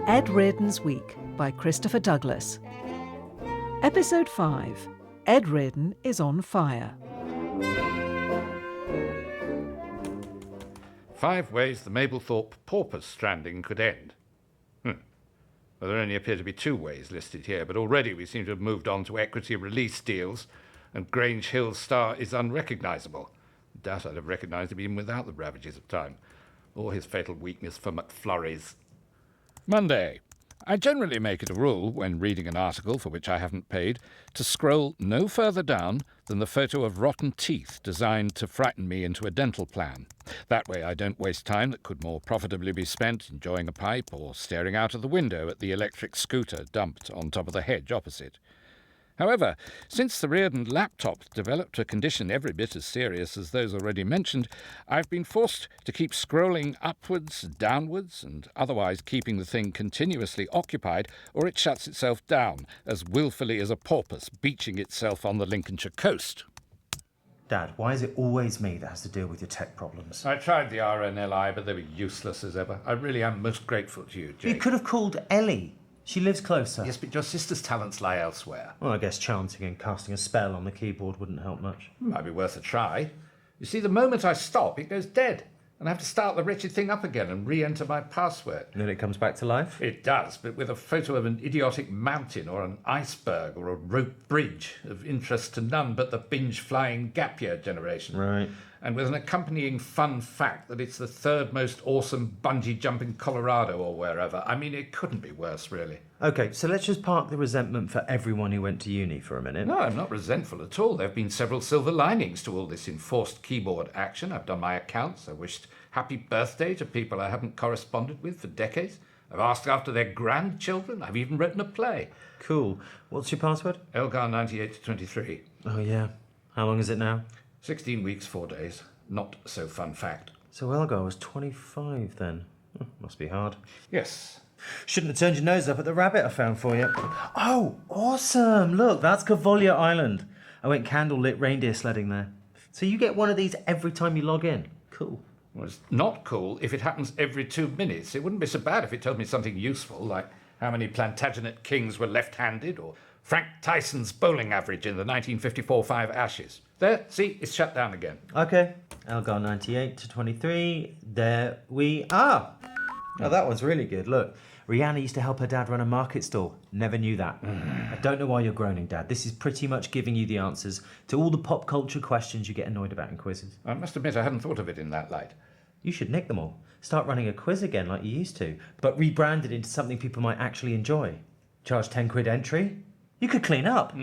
Ed Reardon's Week by Christopher Douglas. Episode 5. Ed Reardon is on fire. 5 ways the Mablethorpe porpoise stranding could end. Well, there only appear to be 2 ways listed here, but already we seem to have moved on to equity release deals, and Grange Hill's star is unrecognisable. Doubt I'd have recognised him even without the ravages of time, or his fatal weakness for McFlurries. Monday. I generally make it a rule, when reading an article for which I haven't paid, to scroll no further down than the photo of rotten teeth designed to frighten me into a dental plan. That way I don't waste time that could more profitably be spent enjoying a pipe or staring out of the window at the electric scooter dumped on top of the hedge opposite. However, since the Reardon laptop developed a condition every bit as serious as those already mentioned, I've been forced to keep scrolling upwards, downwards, and otherwise keeping the thing continuously occupied, or it shuts itself down, as willfully as a porpoise beaching itself on the Lincolnshire coast. Dad, why is it always me that has to deal with your tech problems? I tried the RNLI, but they were useless as ever. I really am most grateful to you, Jake. You could have called Ellie. She lives closer. Yes, but your sister's talents lie elsewhere. Well, I guess chanting and casting a spell on the keyboard wouldn't help much. Might be worth a try. You see, the moment I stop, it goes dead, and I have to start the wretched thing up again and re-enter my password. And then it comes back to life? It does, but with a photo of an idiotic mountain or an iceberg or a rope bridge of interest to none but the binge-flying gap year generation. Right. And with an accompanying fun fact that it's the 3rd most awesome bungee jump in Colorado or wherever. I mean, it couldn't be worse, really. OK, so let's just park the resentment for everyone who went to uni for a minute. No, I'm not resentful at all. There have been several silver linings to all this enforced keyboard action. I've done my accounts. I wished happy birthday to people I haven't corresponded with for decades. I've asked after their grandchildren. I've even written a play. Cool. What's your password? Elgar 98 to 23. Oh, yeah. How long is it now? 16 weeks, 4 days. Not so fun fact. So Elgar was 25 then. Must be hard. Yes. Shouldn't have turned your nose up at the rabbit I found for you. Oh, awesome. Look, that's Cavolia Island. I went candlelit reindeer sledding there. So you get one of these every time you log in. Cool. Well, it's not cool if it happens every 2 minutes. It wouldn't be so bad if it told me something useful, like how many Plantagenet kings were left-handed, or Frank Tyson's bowling average in the 1954-5 Ashes. There, see, it's shut down again. OK, Elgar 98 to 23. There we are. Oh, that one's really good. Look, Rihanna used to help her dad run a market stall. Never knew that. I don't know why you're groaning, Dad. This is pretty much giving you the answers to all the pop culture questions you get annoyed about in quizzes. I must admit I hadn't thought of it in that light. You should nick them all. Start running a quiz again like you used to, but rebrand it into something people might actually enjoy. Charge 10 quid entry? You could clean up.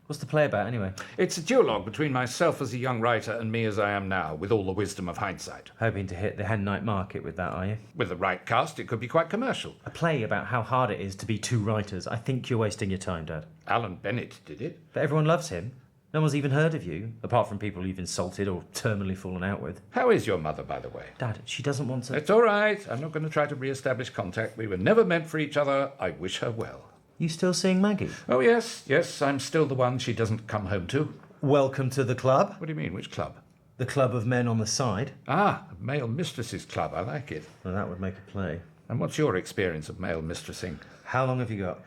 What's the play about, anyway? It's a duologue between myself as a young writer and me as I am now, with all the wisdom of hindsight. Hoping to hit the hen night market with that, are you? With the right cast, it could be quite commercial. A play about how hard it is to be 2 writers. I think you're wasting your time, Dad. Alan Bennett did it. But everyone loves him. No one's even heard of you, apart from people you've insulted or terminally fallen out with. How is your mother, by the way? Dad, she doesn't want to... It's all right. I'm not going to try to re-establish contact. We were never meant for each other. I wish her well. You still seeing Maggie? Oh, yes, I'm still the one she doesn't come home to. Welcome to the club. What do you mean, which club? The club of men on the side. Ah, male mistresses club, I like it. Well, that would make a play. And what's your experience of male mistressing? How long have you got?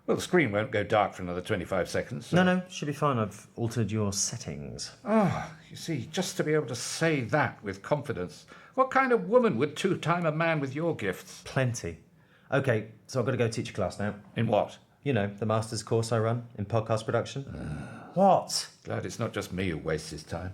Well, the screen won't go dark for another 25 seconds. So... No, should be fine. I've altered your settings. You see, just to be able to say that with confidence. What kind of woman would two-time a man with your gifts? Plenty. OK, so I've got to go teach a class now. In what? You know, the master's course I run in podcast production. What? Glad it's not just me who wastes his time.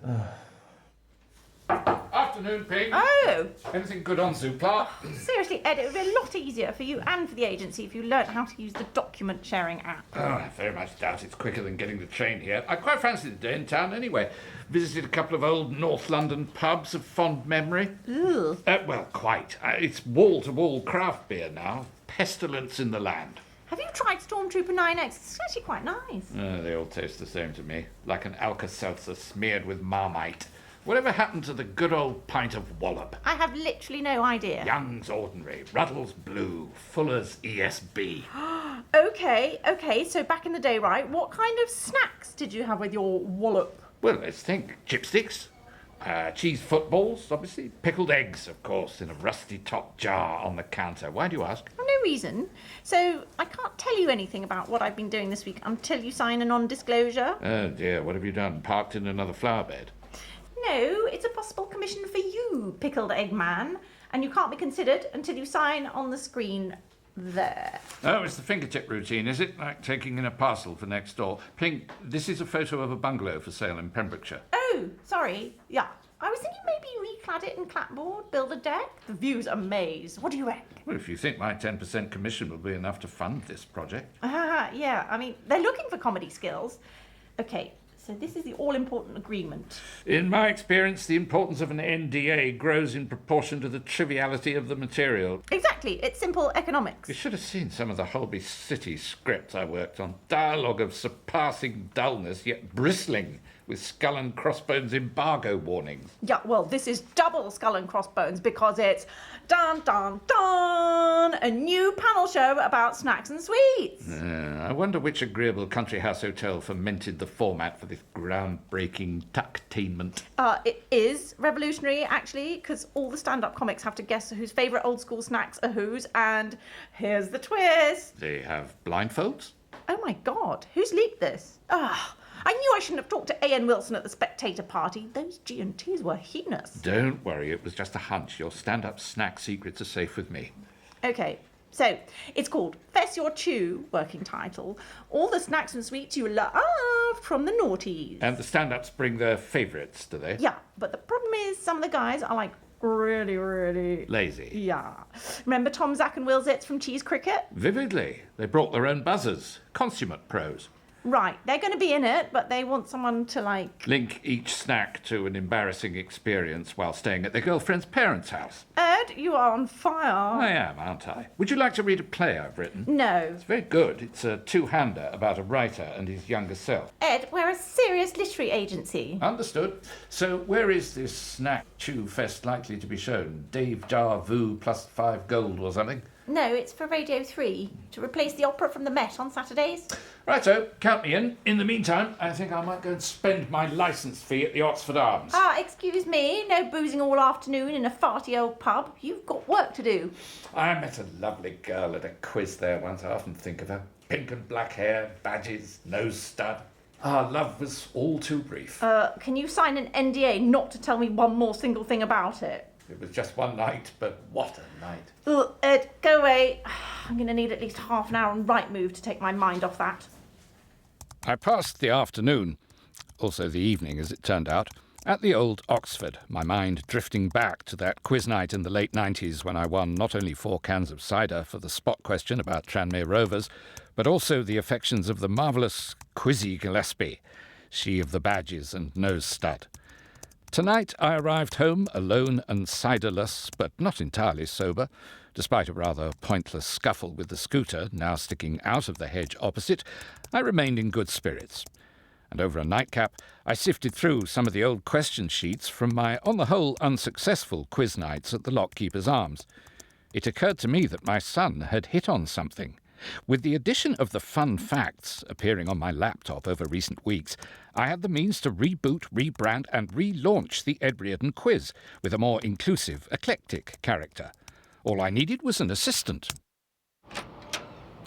Afternoon, Ping. Oh! Anything good on Zoopla? Seriously, Ed, it would be a lot easier for you and for the agency if you learnt how to use the document sharing app. Oh, I very much doubt it's quicker than getting the train here. I quite fancied the day in town anyway. Visited a couple of old North London pubs of fond memory. Ugh. Well, quite. It's wall-to-wall craft beer now. Pestilence in the land. Have you tried Stormtrooper 9X? It's actually quite nice. They all taste the same to me. Like an Alka-Seltzer smeared with Marmite. Whatever happened to the good old pint of wallop? I have literally no idea. Young's Ordinary, Ruddle's Blue, Fuller's ESB. Okay, so back in the day, right, what kind of snacks did you have with your wallop? Well, let's think. Chipsticks, Cheese footballs, obviously. Pickled eggs, of course, in a rusty top jar on the counter. Why do you ask? No reason. So I can't tell you anything about what I've been doing this week until you sign a non-disclosure. Oh dear, what have you done? Parked in another flower bed? No, it's a possible commission for you, pickled egg man, and you can't be considered until you sign on the screen there. Oh, it's the fingertip routine, is it? Like taking in a parcel for next door. Pink, this is a photo of a bungalow for sale in Pembrokeshire. Oh, sorry. Yeah. I was thinking maybe reclad it in clapboard, build a deck. The view's a maze. What do you reckon? Well, if you think my 10% commission will be enough to fund this project. Yeah, I mean, they're looking for comedy skills. Okay, so this is the all-important agreement. In my experience, the importance of an NDA grows in proportion to the triviality of the material. Exactly, it's simple economics. You should have seen some of the Holby City scripts I worked on. Dialogue of surpassing dullness, yet bristling with skull and crossbones embargo warnings. Yeah, well, this is double skull and crossbones because it's dun dun dun, a new panel show about snacks and sweets. I wonder which agreeable country house hotel fermented the format for this groundbreaking tucktainment. It is revolutionary, actually, because all the stand-up comics have to guess whose favourite old school snacks are whose, and here's the twist. They have blindfolds? Oh my God, who's leaked this? I knew I shouldn't have talked to A.N. Wilson at the Spectator party. Those G&Ts were heinous. Don't worry, it was just a hunch. Your stand-up snack secrets are safe with me. Okay, so it's called Fess Your Chew, working title. All the snacks and sweets you love from the noughties. And the stand-ups bring their favourites, do they? Yeah, but the problem is some of the guys are like really lazy. Yeah. Remember Tom, Zach and Will Zitz from Cheese Cricket? Vividly. They brought their own buzzers. Consummate pros. Right, they're going to be in it, but they want someone to, like... Link each snack to an embarrassing experience while staying at their girlfriend's parents' house. Ed, you are on fire. I am, aren't I? Would you like to read a play I've written? No. It's very good. It's a two-hander about a writer and his younger self. Ed, we're a serious literary agency. Understood. So where is this snack chew fest likely to be shown? Dave Jar Vu plus 5 gold or something? No, it's for Radio 3, to replace the opera from the Met on Saturdays. Righto, count me in. In the meantime, I think I might go and spend my licence fee at the Oxford Arms. Excuse me, no boozing all afternoon in a farty old pub. You've got work to do. I met a lovely girl at a quiz there once. I often think of her. Pink and black hair, badges, nose stud. Our love was all too brief. Can you sign an NDA not to tell me one more single thing about it? It was just one night, but what a night. Ugh, Ed, go away. I'm going to need at least half an hour on Rightmove to take my mind off that. I passed the afternoon, also the evening as it turned out, at the old Oxford, my mind drifting back to that quiz night in the late 90s when I won not only 4 cans of cider for the spot question about Tranmere Rovers, but also the affections of the marvellous Quizzy Gillespie, she of the badges and nose stud. Tonight I arrived home alone and ciderless, but not entirely sober. Despite a rather pointless scuffle with the scooter, now sticking out of the hedge opposite, I remained in good spirits. And over a nightcap, I sifted through some of the old question sheets from my, on the whole, unsuccessful quiz nights at the Lockkeeper's Arms. It occurred to me that my son had hit on something. With the addition of the fun facts appearing on my laptop over recent weeks, I had the means to reboot, rebrand and relaunch the Ed Reardon quiz with a more inclusive, eclectic character. All I needed was an assistant.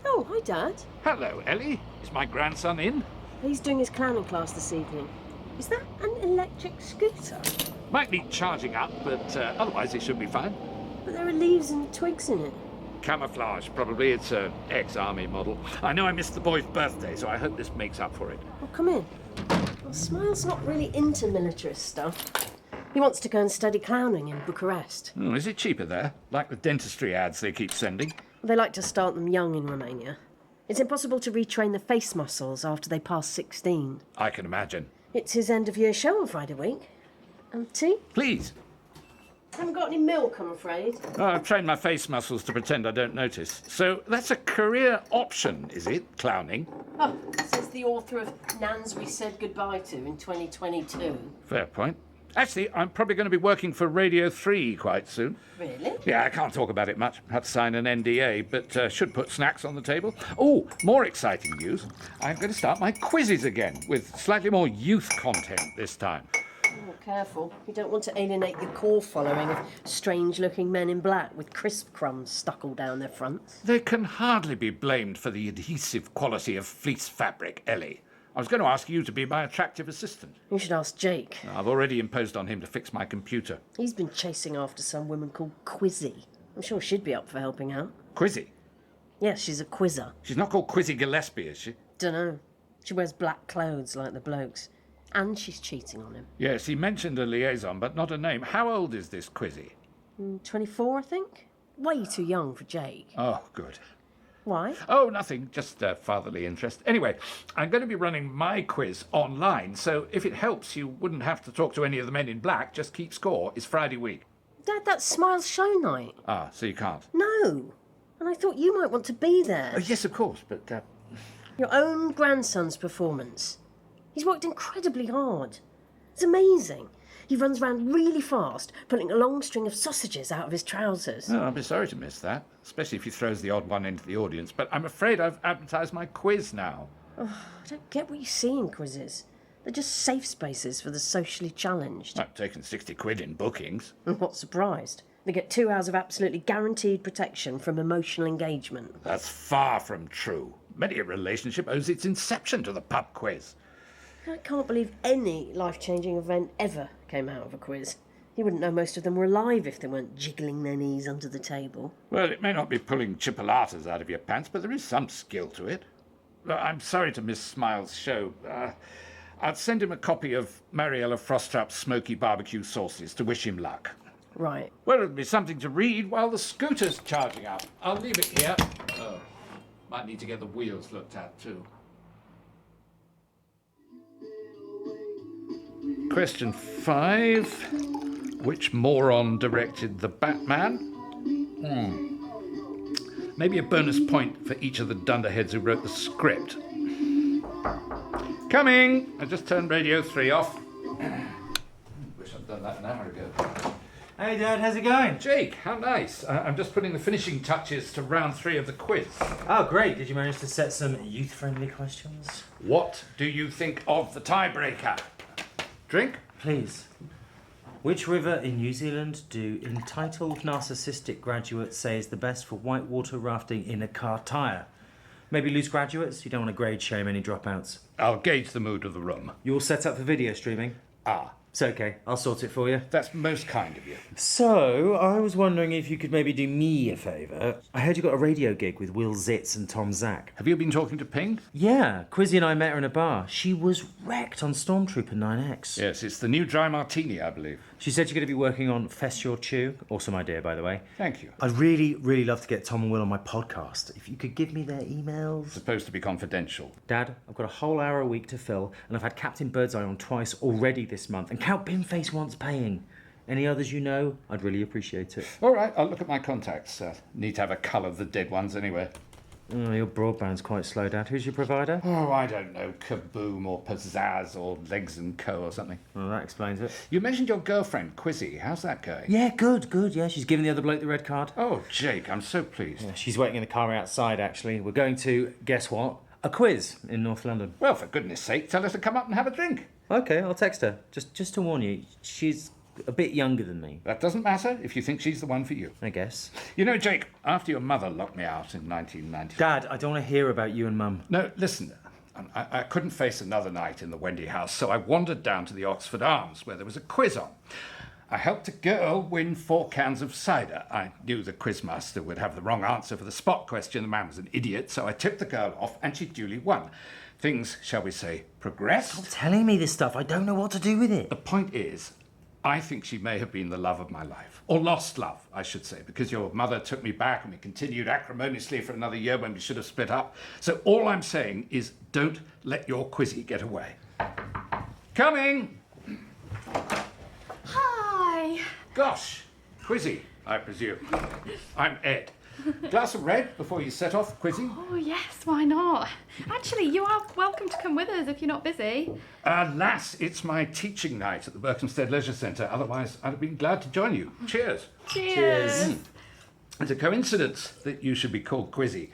Oh, hi, Dad. Hello, Ellie. Is my grandson in? He's doing his clowning class this evening. Is that an electric scooter? Might need charging up, but otherwise it should be fine. But there are leaves and twigs in it. Camouflage, probably. It's an ex-army model. I know I missed the boy's birthday, so I hope this makes up for it. Well, come in. Well, Smile's not really into militarist stuff. He wants to go and study clowning in Bucharest. Oh, is it cheaper there? Like the dentistry ads they keep sending? They like to start them young in Romania. It's impossible to retrain the face muscles after they pass 16. I can imagine. It's his end-of-year show on Friday week. Tea? Please. Haven't got any milk, I'm afraid. Oh, I've trained my face muscles to pretend I don't notice. So that's a career option, is it? Clowning? Oh, says the author of Nans We Said Goodbye To in 2022. Fair point. Actually, I'm probably going to be working for Radio 3 quite soon. Really? Yeah, I can't talk about it much. Have to sign an NDA, but should put snacks on the table. Oh, more exciting news. I'm going to start my quizzes again, with slightly more youth content this time. Oh, careful. You don't want to alienate your core following of strange-looking men in black with crisp crumbs stuck all down their fronts. They can hardly be blamed for the adhesive quality of fleece fabric, Ellie. I was going to ask you to be my attractive assistant. You should ask Jake. I've already imposed on him to fix my computer. He's been chasing after some woman called Quizzy. I'm sure she'd be up for helping out. Quizzy? Yes, she's a quizzer. She's not called Quizzy Gillespie, is she? Dunno. She wears black clothes like the blokes. And she's cheating on him. Yes, he mentioned a liaison, but not a name. How old is this Quizzy? 24, I think. Way too young for Jake. Oh, good. Why? Oh, nothing. Just fatherly interest. Anyway, I'm going to be running my quiz online, so if it helps, you wouldn't have to talk to any of the men in black. Just keep score. It's Friday week. Dad, that's Smile's show night. Ah, so you can't? No. And I thought you might want to be there. Yes, of course, but... Your own grandson's performance. He's worked incredibly hard. It's amazing. He runs around really fast, pulling a long string of sausages out of his trousers. Oh, I'll be sorry to miss that, especially if he throws the odd one into the audience. But I'm afraid I've advertised my quiz now. Oh, I don't get what you see in quizzes. They're just safe spaces for the socially challenged. I've taken 60 quid in bookings. I'm not surprised. They get 2 hours of absolutely guaranteed protection from emotional engagement. That's far from true. Many a relationship owes its inception to the pub quiz. I can't believe any life-changing event ever came out of a quiz. You wouldn't know most of them were alive if they weren't jiggling their knees under the table. Well, it may not be pulling chipolatas out of your pants, but there is some skill to it. I'm sorry to miss Smile's show. I'll send him a copy of Mariella Frosttrap's smoky barbecue sauces to wish him luck. Right. Well, it'll be something to read while the scooter's charging up. I'll leave it here. Oh, might need to get the wheels looked at, too. Question 5. Which moron directed The Batman? Maybe a bonus point for each of the dunderheads who wrote the script. Coming! I just turned Radio 3 off. Wish I'd done that an hour ago. Hey, Dad, how's it going? Jake, how nice. I'm just putting the finishing touches to round 3 of the quiz. Oh, great. Did you manage to set some youth-friendly questions? What do you think of the tiebreaker? Drink? Please. Which river in New Zealand do entitled narcissistic graduates say is the best for whitewater rafting in a car tyre? Maybe loose graduates? You don't want to grade shame any dropouts. I'll gauge the mood of the room. You all set up for video streaming? Ah, It's okay. I'll sort it for you. that's most kind of you. So, I was wondering if you could maybe do me a favour. I heard you got a radio gig with Will Zitz and Tom Zack. Have you been talking to Ping? Yeah, Quizzy and I met her in a bar. She was wrecked on Stormtrooper 9X. Yes, it's the new dry martini, I believe. She said you're going to be working on Fess Your Chew. Awesome idea, by the way. Thank you. I'd really, really love to get Tom and Will on my podcast. If you could give me their emails. Supposed to be confidential. Dad, I've got a whole hour a week to fill, and I've had Captain Birdseye on twice already this month, and Count Binface wants paying. Any others you know? I'd really appreciate it. All right, I'll look at my contacts. Need to have a cull of the dead ones anyway. Oh, your broadband's quite slow, Dad. Who's your provider? Oh, I don't know. Kaboom or Pizzazz or Legs & Co. or something. Well, that explains it. You mentioned your girlfriend, Quizzy. How's that going? Yeah, good. Yeah, she's giving the other bloke the red card. Oh, Jake, I'm so pleased. Yeah, she's waiting in the car outside, actually. We're going to, guess what? A quiz in North London. Well, for goodness sake, tell her to come up and have a drink. Okay, I'll text her. Just to warn you, she's a bit younger than me, That doesn't matter if you think she's the one for you. I guess. You know, Jake, after your mother locked me out in 1990... Dad, I don't want to hear about you and Mum. No, listen, I couldn't face another night in the Wendy house, so I wandered down to the Oxford Arms, where there was a quiz on. I helped a girl win 4 cans of cider. I knew the quizmaster would have the wrong answer for the spot question. The man was an idiot, so I tipped the girl off, and she duly won. Things, shall we say, progressed. Stop telling me this stuff. I don't know what to do with it. The point is, I think she may have been the love of my life. Or lost love, I should say, because your mother took me back and we continued acrimoniously for another year when we should have split up. So all I'm saying is don't let your Quizzy get away. Coming! Hi. Gosh, Quizzy, I presume. I'm Ed. Glass of red before you set off, Quizzy? Oh, yes, why not? Actually, you are welcome to come with us if you're not busy. Alas, it's my teaching night at the Berkhamsted Leisure Centre. Otherwise, I'd have been glad to join you. Cheers. Cheers. It's a coincidence that you should be called Quizzy.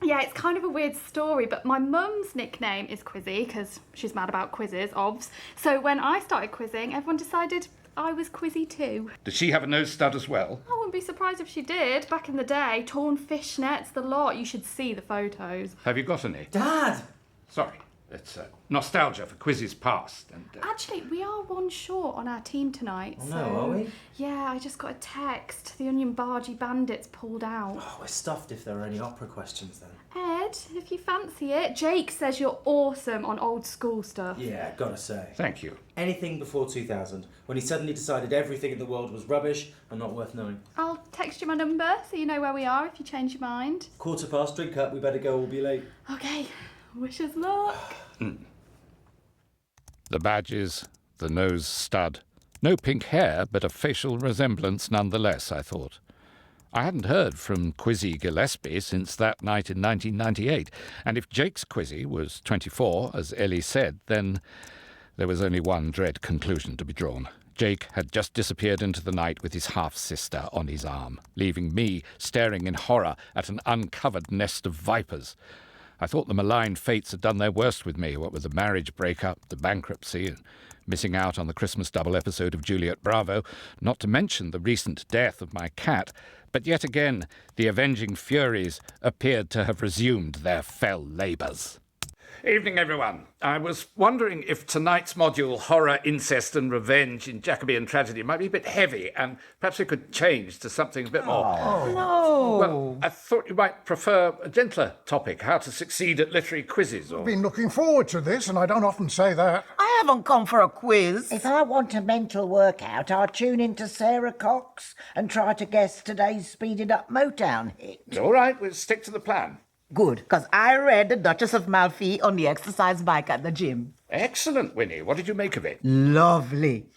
Yeah, it's kind of a weird story, but my mum's nickname is Quizzy because she's mad about quizzes, obvs. So when I started quizzing, everyone decided I was Quizzy too. Did she have a nose stud as well? I wouldn't be surprised if she did. Back in the day, torn fishnets, the lot. You should see the photos. Have you got any? Dad! Sorry, it's nostalgia for Quizzy's past. And Actually, we are one short on our team tonight. Oh, no, are we? Yeah, I just got a text. The Onion Bargy Bandits pulled out. Oh, we're stuffed if there are any opera questions then. Ed, if you fancy it, Jake says you're awesome on old school stuff. Yeah, gotta say. Thank you. Anything before 2000, when he suddenly decided everything in the world was rubbish and not worth knowing. I'll text you my number so you know where we are if you change your mind. 1:15, drink up, we better go, we'll be late. Okay, wish us luck. The badges, the nose stud. No pink hair, but a facial resemblance nonetheless, I thought. I hadn't heard from Quizzy Gillespie since that night in 1998, and if Jake's Quizzy was 24, as Ellie said, then there was only one dread conclusion to be drawn. Jake had just disappeared into the night with his half-sister on his arm, leaving me staring in horror at an uncovered nest of vipers. I thought the malign fates had done their worst with me, what with the marriage breakup, the bankruptcy, and missing out on the Christmas double episode of Juliet Bravo, not to mention the recent death of my cat. But yet again, the avenging furies appeared to have resumed their fell labours. Evening, everyone. I was wondering if tonight's module, Horror, Incest and Revenge in Jacobean Tragedy, might be a bit heavy, and perhaps we could change to something a bit more... No. Well, I thought you might prefer a gentler topic, how to succeed at literary quizzes, or... Been looking forward to this, and I don't often say that. I haven't come for a quiz. If I want a mental workout, I'll tune into Sarah Cox and try to guess today's speeded up Motown hit. All right, we'll stick to the plan. Good, because I read The Duchess of Malfi on the exercise bike at the gym. Excellent, Winnie. What did you make of it? Lovely.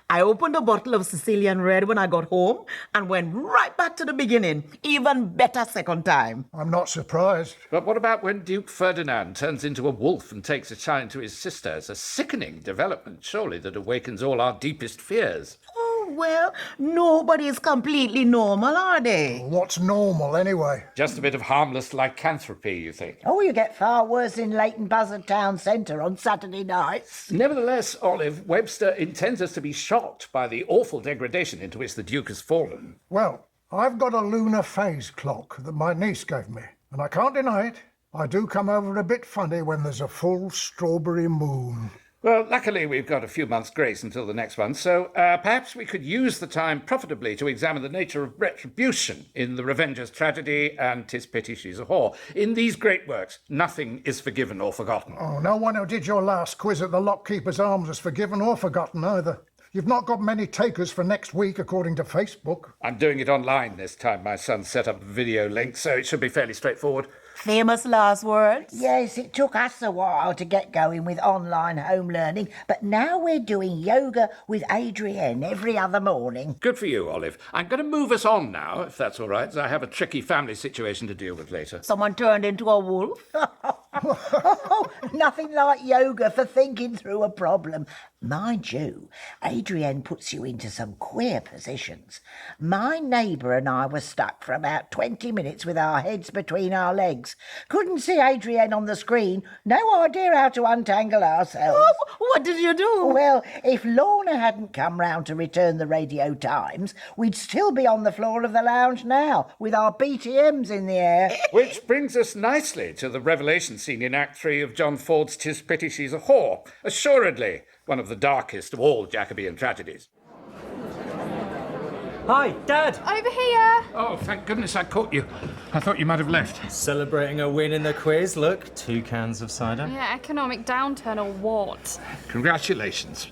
I opened a bottle of Sicilian Red when I got home and went right back to the beginning. Even better second time. I'm not surprised. But what about when Duke Ferdinand turns into a wolf and takes a shine to his sister? It's a sickening development, surely, that awakens all our deepest fears. Oh, well, nobody is completely normal, are they? What's normal, anyway? Just a bit of harmless lycanthropy, you think? Oh, you get far worse in Leighton Buzzard Town Centre on Saturday nights. Nevertheless, Olive, Webster intends us to be shocked by the awful degradation into which the Duke has fallen. Well, I've got a lunar phase clock that my niece gave me, and I can't deny it. I do come over a bit funny when there's a full strawberry moon. Well, luckily we've got a few months' grace until the next one, so perhaps we could use the time profitably to examine the nature of retribution in The Revenger's Tragedy and 'Tis Pity She's a Whore. In these great works, nothing is forgiven or forgotten. Oh, no one who did your last quiz at the Lockkeeper's Arms is forgiven or forgotten either. You've not got many takers for next week, according to Facebook. I'm doing it online this time. My son set up a video link, so it should be fairly straightforward. Famous last words? Yes, it took us a while to get going with online home learning, but now we're doing yoga with Adrienne every other morning. Good for you, Olive. I'm going to move us on now, if that's all right, as I have a tricky family situation to deal with later. Someone turned into a wolf? Oh, nothing like yoga for thinking through a problem. Mind you, Adrienne puts you into some queer positions. My neighbour and I were stuck for about 20 minutes with our heads between our legs. Couldn't see Adrienne on the screen. No idea how to untangle ourselves. Oh, what did you do? Well, if Lorna hadn't come round to return the Radio Times, we'd still be on the floor of the lounge now, with our BTMs in the air. Which brings us nicely to the revelation scene in Act 3 of John Ford's 'Tis Pity She's a Whore. Assuredly, one of the darkest of all Jacobean tragedies. Hi, Dad! Over here. Oh, thank goodness I caught you. I thought you might have left. Celebrating a win in the quiz. Look, 2 cans of cider. Yeah, economic downturn or what? Congratulations.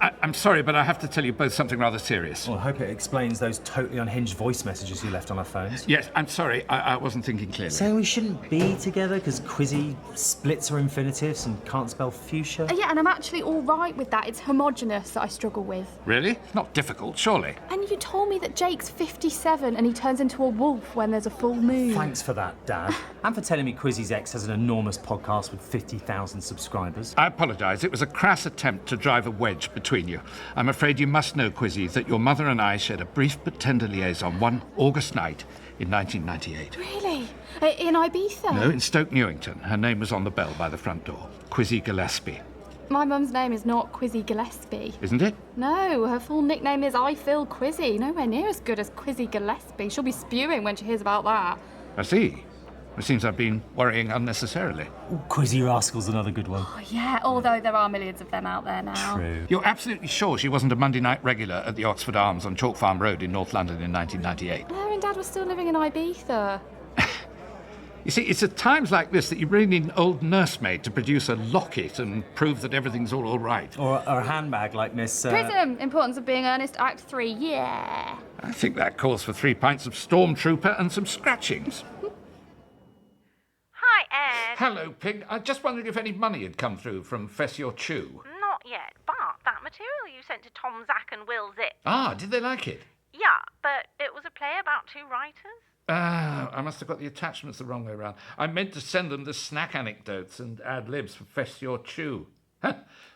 I'm sorry, but I have to tell you both something rather serious. Well, I hope it explains those totally unhinged voice messages you left on our phones. Yes, I'm sorry. I wasn't thinking clearly. Saying we shouldn't be together because Quizzy splits her infinitives and can't spell fuchsia. Yeah, and I'm actually all right with that. It's homogenous that I struggle with. Really? Not difficult, surely. And you told me that Jake's 57 and he turns into a wolf when there's a full moon. Thanks for that, Dad. And for telling me Quizzy's ex has an enormous podcast with 50,000 subscribers. I apologise. It was a crass attempt to drive a wedge between between you. I'm afraid you must know, Quizzy, that your mother and I shared a brief but tender liaison one August night in 1998. Really? In Ibiza? No, in Stoke Newington. Her name was on the bell by the front door. Quizzy Gillespie. My mum's name is not Quizzy Gillespie. Isn't it? No, her full nickname is I Feel Quizzy. Nowhere near as good as Quizzy Gillespie. She'll be spewing when she hears about that. I see. It seems I've been worrying unnecessarily. Quizzy Rascal's another good one. Oh, yeah, although there are millions of them out there now. True. You're absolutely sure she wasn't a Monday night regular at the Oxford Arms on Chalk Farm Road in North London in 1998? Her and Dad were still living in Ibiza. You see, it's at times like this that you really need an old nursemaid to produce a locket and prove that everything's all right. Or a handbag like Miss... Prism, Importance of Being Earnest, Act 3, yeah. I think that calls for 3 pints of Stormtrooper and some scratchings. Hi, Ed. Hello, Pig. I just wondered if any money had come through from Fess Your Chew. Not yet, but that material you sent to Tom, Zach and Will Zip. Ah, did they like it? Yeah, but it was a play about 2 writers. Ah, I must have got the attachments the wrong way round. I meant to send them the snack anecdotes and ad-libs for Fess Your Chew. The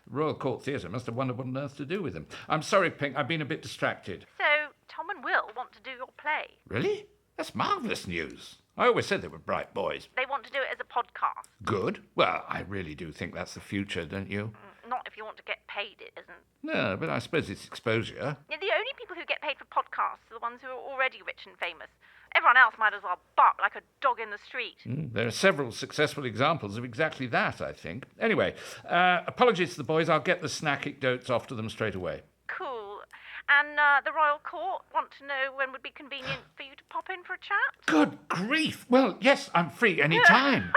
Royal Court Theatre must have wondered what on earth to do with them. I'm sorry, Pink, I've been a bit distracted. So, Tom and Will want to do your play. Really? That's marvellous news. I always said they were bright boys. They want to do it as a podcast. Good. Well, I really do think that's the future, don't you? Not if you want to get paid, it isn't. No, but I suppose it's exposure. Yeah, the only people who get paid for podcasts are the ones who are already rich and famous. Everyone else might as well bark like a dog in the street. There are several successful examples of exactly that, I think. Anyway, apologies to the boys. I'll get the snack anecdotes off to them straight away. Cool. And the Royal Court want to know when would be convenient for you to pop in for a chat? Good grief. Well, yes, I'm free any time.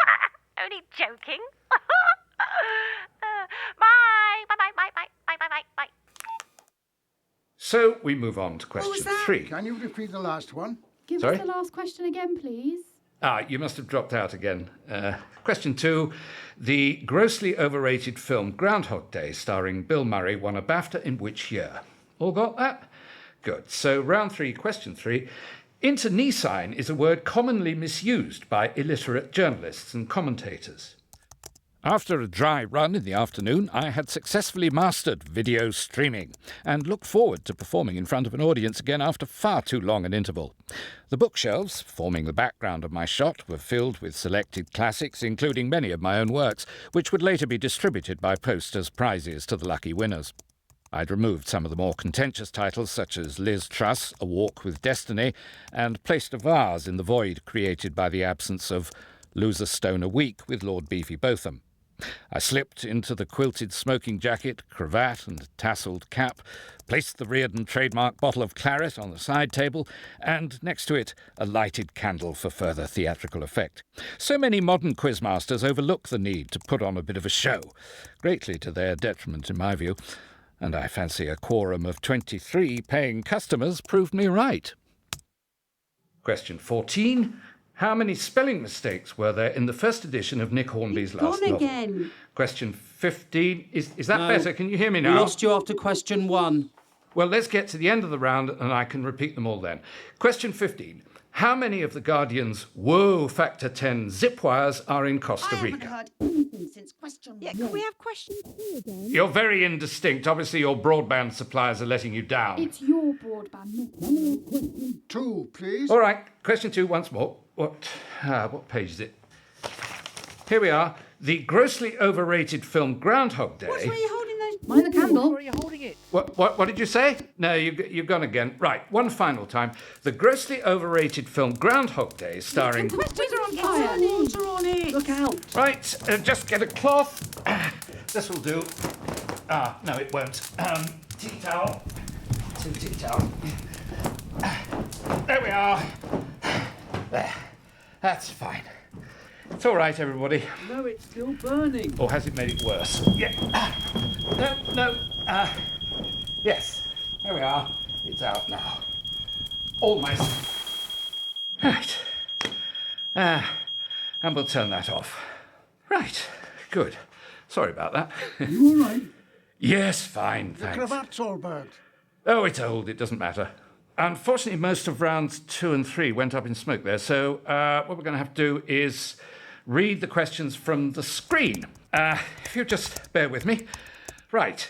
Only joking. Bye. So we move on to question 3. Can you repeat the last one? Give Sorry? us the last question again, please. You must have dropped out again. Question 2. The grossly overrated film Groundhog Day, starring Bill Murray, won a BAFTA in which year? All got that? Good. So round 3, question 3. Internecine is a word commonly misused by illiterate journalists and commentators. After a dry run in the afternoon, I had successfully mastered video streaming and looked forward to performing in front of an audience again after far too long an interval. The bookshelves, forming the background of my shot, were filled with selected classics, including many of my own works, which would later be distributed by post as prizes to the lucky winners. I'd removed some of the more contentious titles, such as Liz Truss, A Walk with Destiny, and placed a vase in the void created by the absence of Lose a Stone a Week with Lord Beefy Botham. I slipped into the quilted smoking jacket, cravat and tasselled cap, placed the Reardon trademark bottle of claret on the side table, and next to it a lighted candle for further theatrical effect. So many modern quizmasters overlook the need to put on a bit of a show, greatly to their detriment in my view, and I fancy a quorum of 23 paying customers proved me right. Question 14. How many spelling mistakes were there in the first edition of Nick Hornby's last novel? Again. Question 15. Is that No. better? Can you hear me now? We lost you after question 1. Well, let's get to the end of the round and I can repeat them all then. Question 15. How many of the Guardian's Whoa Factor 10 zip wires are in Costa Rica? heard anything since question 1. Can we have question 2 again? You're very indistinct. Obviously, your broadband suppliers are letting you down. It's your broadband, not mine. 2, please. All right, question 2 once more. What page is it? Here we are. The grossly overrated film Groundhog Day. Why are you holding those? Mind the candle. Why are you holding it? What did you say? No, you've gone again. Right, one final time. The grossly overrated film Groundhog Day, starring... Questions are on fire. Water on it. Look out. Right, just get a cloth. This will do. No, it won't. Tea towel. Tea towel. There we are. There. That's fine. It's all right, everybody. No, it's still burning. Or has it made it worse? Yeah. No. Yes. There we are. It's out now. Almost. Right. And we'll turn that off. Right. Good. Sorry about that. You all right? Yes, fine, The thanks. cravat's all burnt. Oh, it's old. It doesn't matter. Unfortunately, most of rounds 2 and 3 went up in smoke there. So what we're going to have to do is read the questions from the screen. If you just bear with me. Right.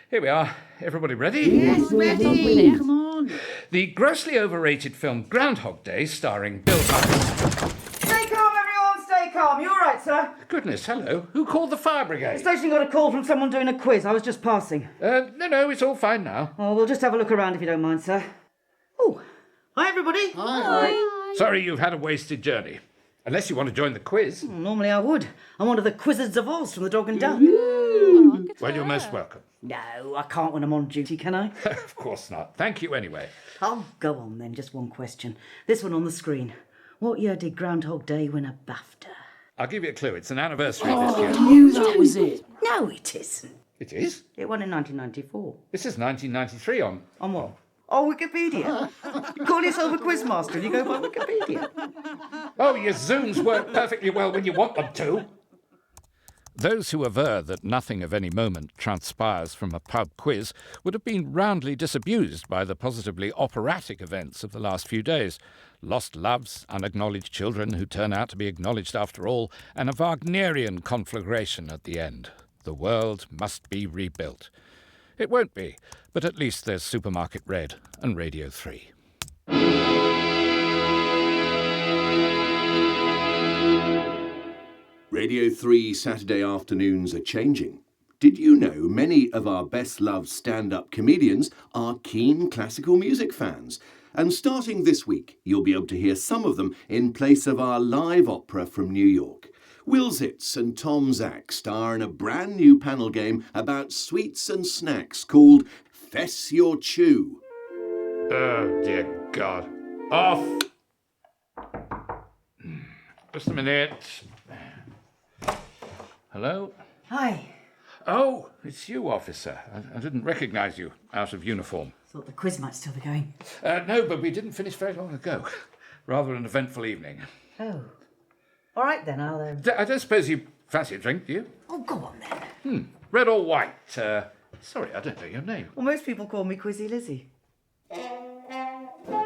Here we are. Everybody ready? Yes, ready. Come on. The grossly overrated film Groundhog Day, starring Bill Murray. Stay calm, everyone. Stay calm. You all right, sir? Goodness, hello. Who called the fire brigade? The station got a call from someone doing a quiz. I was just passing. No, it's all fine now. Oh, we'll just have a look around if you don't mind, sir. Oh, hi, everybody. Hi. Sorry you've had a wasted journey. Unless you want to join the quiz. Normally I would. I'm one of the Quizzards of Oz from the Dog and Duck. Well, you're most welcome. No, I can't when I'm on duty, can I? Of course not. Thank you anyway. Oh, go on then. Just one question. This one on the screen. What year did Groundhog Day win a BAFTA? I'll give you a clue. It's an anniversary this year. I knew that was it. No, it isn't. It is? It won in 1994. This is 1993 on... On what? Oh, Wikipedia. You call yourself a quizmaster and you go by Wikipedia. Oh, your Zooms work perfectly well when you want them to. Those who aver that nothing of any moment transpires from a pub quiz would have been roundly disabused by the positively operatic events of the last few days. Lost loves, unacknowledged children who turn out to be acknowledged after all, and a Wagnerian conflagration at the end. The world must be rebuilt. It won't be, but at least there's Supermarket Red and Radio 3. Radio 3 Saturday afternoons are changing. Did you know many of our best-loved stand-up comedians are keen classical music fans? And starting this week, you'll be able to hear some of them in place of our live opera from New York. Will Zitz and Tom Zack star in a brand new panel game about sweets and snacks called Fess Your Chew. Oh, dear God. Off! Just a minute. Hello? Hi. Oh, it's you, officer. I didn't recognise you out of uniform. Thought the quiz might still be going. No, but we didn't finish very long ago. Rather an eventful evening. Oh. All right then, I'll... I don't suppose you fancy a drink, do you? Oh, go on then. Red or white? Sorry, I don't know your name. Well, most people call me Quizzy Lizzie.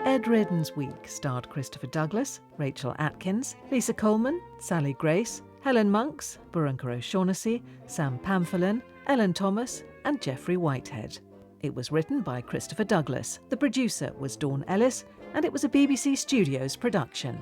Ed Reardon's Week starred Christopher Douglas, Rachel Atkins, Lisa Coleman, Sally Grace, Helen Monks, Barunka O'Shaughnessy, Sam Pamphillon, Ellen Thomas and Geoffrey Whitehead. It was written by Christopher Douglas. The producer was Dawn Ellis and it was a BBC Studios production.